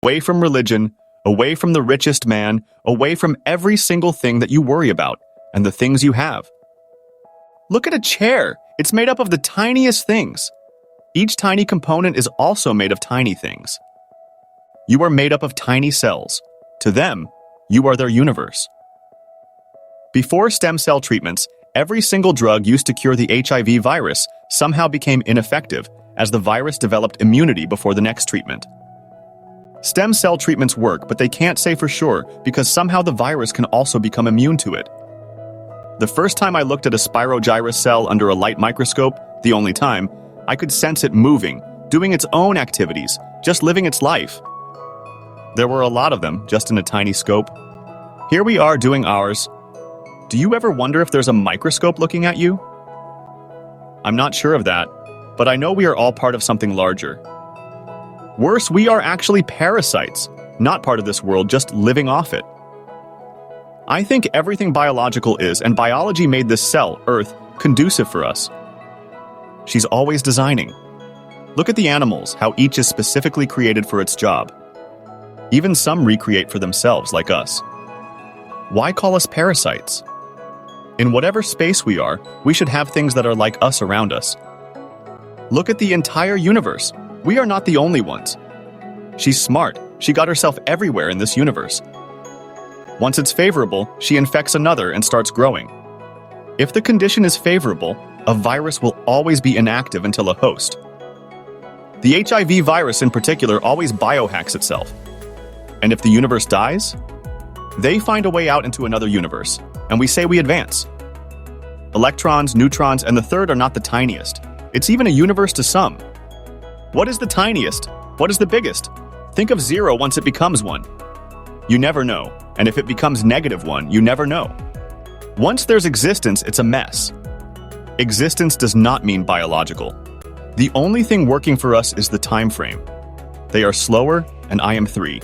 away from religion, away from the richest man, away from every single thing that you worry about and the things you have. Look at a chair. It's made up of the tiniest things. Each tiny component is also made of tiny things. You are made up of tiny cells. To them, you are their universe. Before stem cell treatments, every single drug used to cure the HIV virus somehow became ineffective as the virus developed immunity before the next treatment. Stem cell treatments work, but they can't say for sure because somehow the virus can also become immune to it. The first time I looked at a spirogyrus cell under a light microscope, the only time, I could sense it moving, doing its own activities, just living its life. There were a lot of them, just in a tiny scope. Here we are doing ours. Do you ever wonder if there's a microscope looking at you? I'm not sure of that, but I know we are all part of something larger. Worse, we are actually parasites, not part of this world, just living off it. I think everything biological is, and biology made this cell, Earth, conducive for us. She's always designing. Look at the animals, how each is specifically created for its job. Even some recreate for themselves, like us. Why call us parasites? In whatever space we are, we should have things that are like us around us. Look at the entire universe. We are not the only ones. She's smart. She got herself everywhere in this universe. Once it's favorable, she infects another and starts growing. If the condition is favorable, a virus will always be inactive until a host. The HIV virus in particular always biohacks itself. And if the universe dies, they find a way out into another universe, and we say we advance. Electrons, neutrons, and the third are not the tiniest. It's even a universe to some. What is the tiniest? What is the biggest? Think of 0 once it becomes 1. You never know, and if it becomes -1, you never know. Once there's existence, it's a mess. Existence does not mean biological. The only thing working for us is the time frame. They are slower, and I am 3.